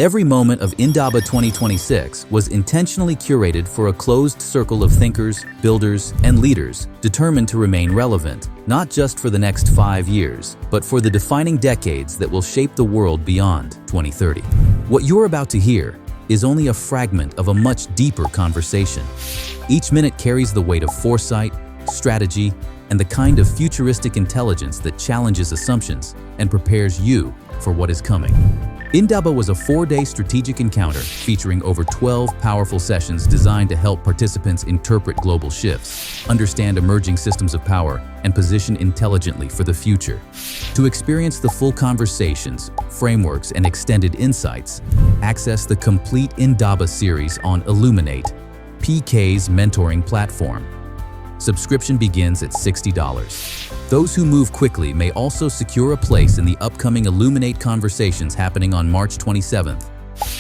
Every moment of Indaba 2026 was intentionally curated for a closed circle of thinkers, builders, and leaders determined to remain relevant, not just for the next 5 years, but for the defining decades that will shape the world beyond 2030. What you're about to hear is only a fragment of a much deeper conversation. Each minute carries the weight of foresight, strategy, and the kind of futuristic intelligence that challenges assumptions and prepares you for what is coming. Indaba was a 4-day strategic encounter featuring over 12 powerful sessions designed to help participants interpret global shifts, understand emerging systems of power, and position intelligently for the future. To experience the full conversations, frameworks, and extended insights, access the complete Indaba series on Illuminate, PK's mentoring platform. Subscription begins at $60. Those who move quickly may also secure a place in the upcoming Illuminate conversations happening on March 27th.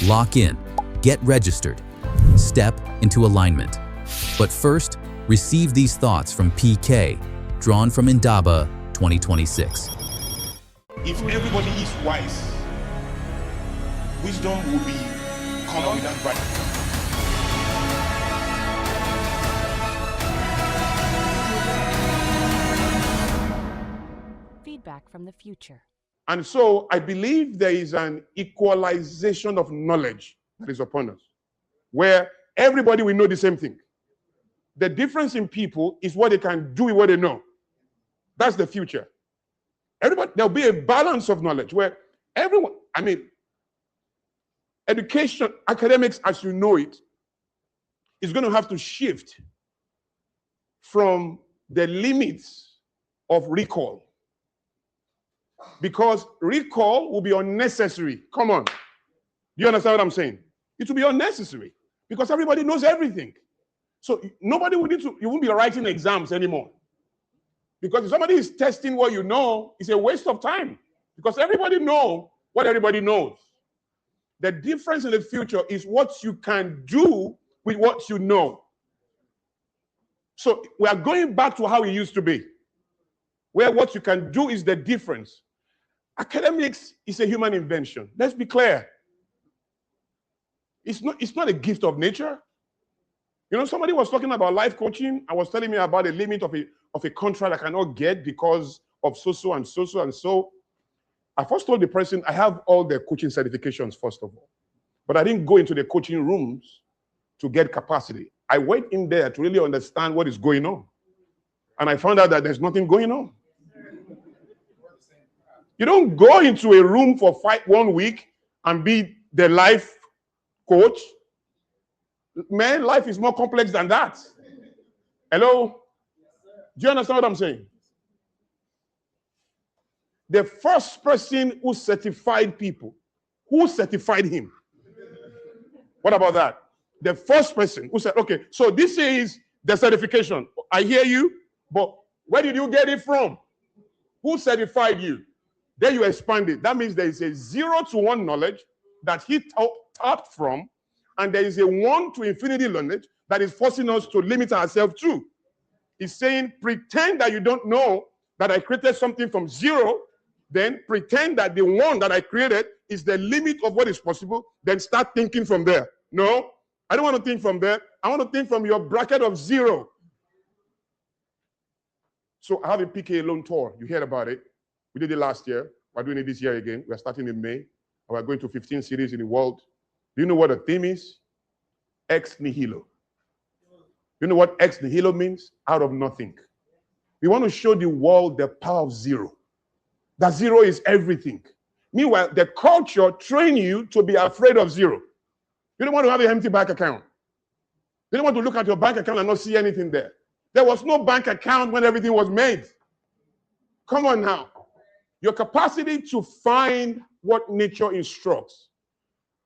Lock in, get registered, step into alignment. But first, receive these thoughts from PK, drawn from Indaba 2026. If everybody is wise, wisdom will be common with everybody. Feedback from the future. And so I believe there is an equalization of knowledge that is upon us, where everybody will know the same thing. The difference in people is what they can do with what they know. That's the future. Everybody, there'll be a balance of knowledge where everyone, education, academics as you know it, is going to have to shift from the limits of recall. Because recall will be unnecessary. Come on. Do you understand what I'm saying? It will be unnecessary because everybody knows everything. So nobody will you won't be writing exams anymore. Because if somebody is testing what you know, it's a waste of time. Because everybody knows what everybody knows. The difference in the future is what you can do with what you know. So we are going back to how it used to be, where what you can do is the difference. Academics is a human invention. Let's be clear. It's not a gift of nature. You know, somebody was talking about life coaching. I was telling me about a limit of a contract I cannot get because of so and so. I first told the person I have all the coaching certifications, first of all. But I didn't go into the coaching rooms to get capacity. I went in there to really understand what is going on. And I found out that there's nothing going on. You don't go into a room for 1 week and be the life coach. Man, life is more complex than that. Hello? Do you understand what I'm saying? The first person who certified people, who certified him? What about that? The first person who said, okay, so this is the certification. I hear you, but where did you get it from? Who certified you? Then you expand it. That means there is a 0 to 1 knowledge that he tapped from, and there is a 1 to infinity knowledge that is forcing us to limit ourselves to. He's saying, pretend that you don't know that I created something from 0, then pretend that the 1 that I created is the limit of what is possible, then start thinking from there. No, I don't want to think from there. I want to think from your bracket of 0. So I have a PK Alone tour. You heard about it. We did it last year. We're doing it this year again. We're starting in May. We're going to 15 cities in the world. Do you know what the theme is? Ex nihilo. You know what ex nihilo means? Out of nothing. We want to show the world the power of 0. That 0 is everything. Meanwhile, the culture trains you to be afraid of 0. You don't want to have an empty bank account. You don't want to look at your bank account and not see anything there. There was no bank account when everything was made. Come on now. Your capacity to find what nature instructs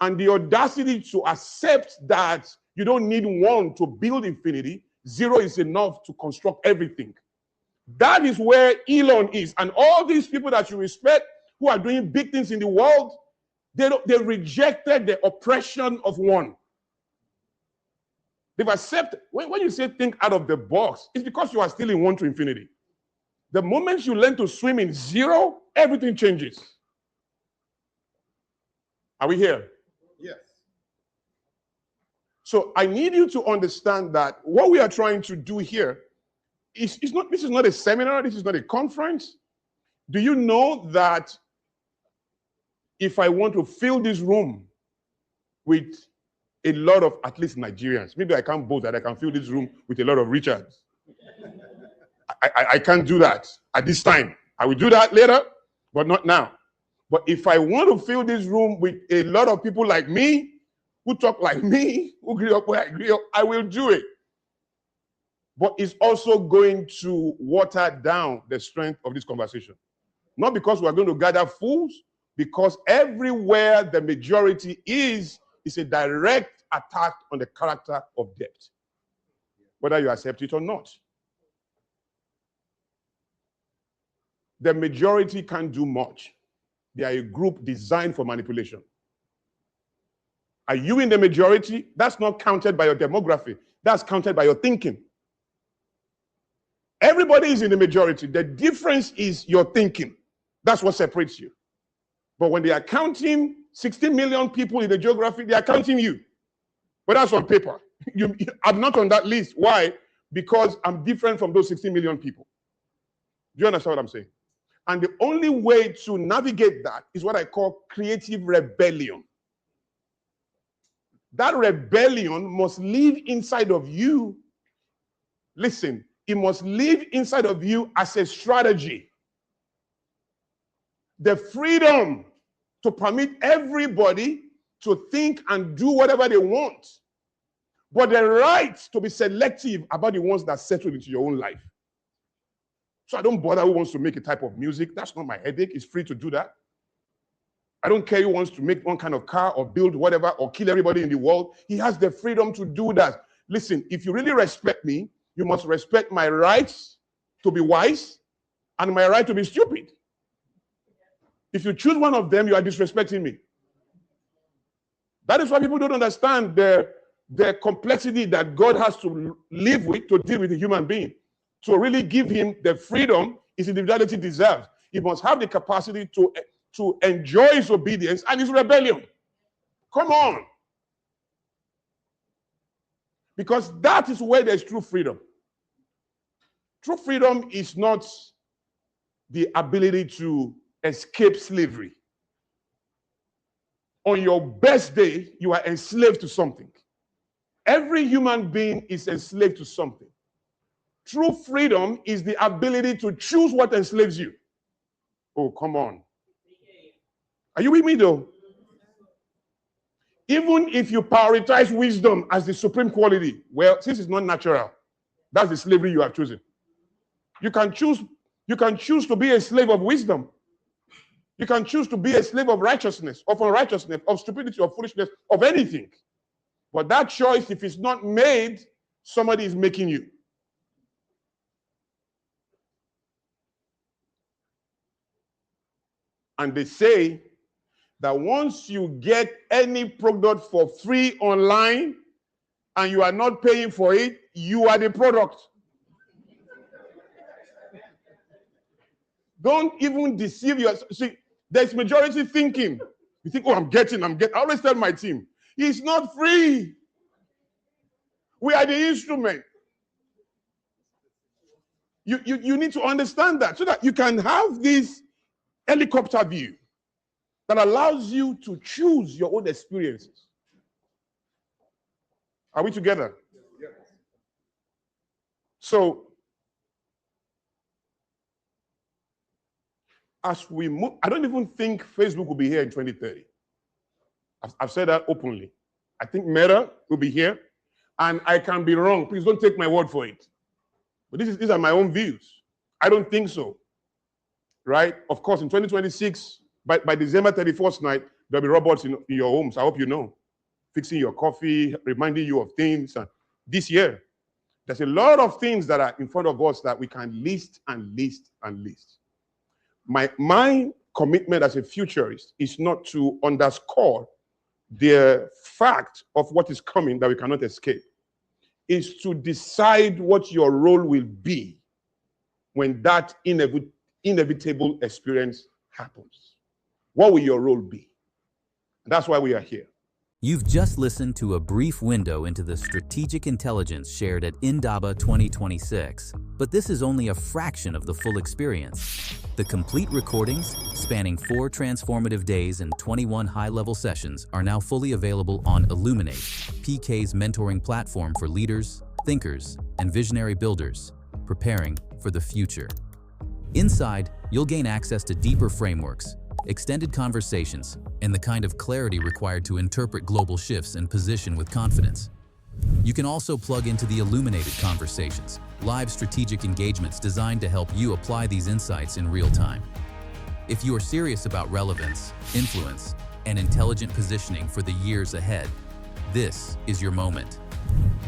and the audacity to accept that you don't need 1 to build infinity, 0 is enough to construct everything. That is where Elon is. And all these people that you respect who are doing big things in the world, they rejected the oppression of 1. They've accepted. When you say think out of the box, it's because you are still in 1 to infinity. The moment you learn to swim in 0, everything changes. Are we here? So I need you to understand that what we are trying to do here is not, this is not a seminar, this is not a conference. Do you know that if I want to fill this room with a lot of, at least Nigerians, maybe I can't boast that I can fill this room with a lot of Richards. I can't do that at this time. I will do that later, but not now. But if I want to fill this room with a lot of people like me, who talk like me, who grew up where I grew up, I will do it. But it's also going to water down the strength of this conversation. Not because we're going to gather fools, because everywhere the majority is a direct attack on the character of depth, whether you accept it or not. The majority can't do much. They are a group designed for manipulation. Are you in the majority? That's not counted by your demography. That's counted by your thinking. Everybody is in the majority. The difference is your thinking. That's what separates you. But when they are counting 60 million people in the geography, they are counting you. But that's on paper. I'm not on that list. Why? Because I'm different from those 60 million people. Do you understand what I'm saying? And the only way to navigate that is what I call creative rebellion. That rebellion must live inside of you. Listen, it must live inside of you as a strategy. The freedom to permit everybody to think and do whatever they want, but the right to be selective about the ones that settle into your own life. So I don't bother who wants to make a type of music. That's not my headache. It's free to do that. I don't care who wants to make one kind of car or build whatever or kill everybody in the world. He has the freedom to do that. Listen, if you really respect me, you must respect my rights to be wise and my right to be stupid. If you choose one of them, you are disrespecting me. That is why people don't understand the complexity that God has to live with to deal with a human being. To really give him the freedom his individuality deserves. He must have the capacity to enjoy his obedience and his rebellion. Come on. Because that is where there's true freedom. True freedom is not the ability to escape slavery. On your best day, you are enslaved to something. Every human being is enslaved to something. True freedom is the ability to choose what enslaves you. Oh, come on. Are you with me though? Even if you prioritize wisdom as the supreme quality, well, since it's not natural, that's the slavery you have chosen. You can choose to be a slave of wisdom. You can choose to be a slave of righteousness, of unrighteousness, of stupidity, of foolishness, of anything. But that choice, if it's not made, somebody is making you. And they say that once you get any product for free online and you are not paying for it, you are the product. Don't even deceive yourself. See, there's majority thinking. You think, oh, I'm getting. I always tell my team, it's not free. We are the instrument. You need to understand that so that you can have this helicopter view that allows you to choose your own experiences. Are we together? Yes. So, as we move, I don't even think Facebook will be here in 2030. I've said that openly. I think Meta will be here, and I can be wrong. Please don't take my word for it. But these are my own views. I don't think so. Right? Of course, in 2026, by December 31st night, there'll be robots in your homes. I hope you know. Fixing your coffee, reminding you of things. And this year, there's a lot of things that are in front of us that we can list and list and list. My commitment as a futurist is not to underscore the fact of what is coming that we cannot escape. Is to decide what your role will be when that inevitable experience happens. What will your role be? That's why we are here. You've just listened to a brief window into the strategic intelligence shared at Indaba 2026, but this is only a fraction of the full experience. The complete recordings, spanning 4 transformative days and 21 high-level sessions, are now fully available on Illuminate, PK's mentoring platform for leaders, thinkers, and visionary builders, preparing for the future. Inside, you'll gain access to deeper frameworks, extended conversations, and the kind of clarity required to interpret global shifts and position with confidence. You can also plug into the Illuminated Conversations, live strategic engagements designed to help you apply these insights in real time. If you are serious about relevance, influence, and intelligent positioning for the years ahead, this is your moment.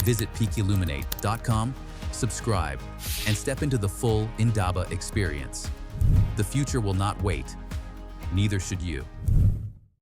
Visit peakilluminate.com, subscribe, and step into the full Indaba experience. The future will not wait. Neither should you.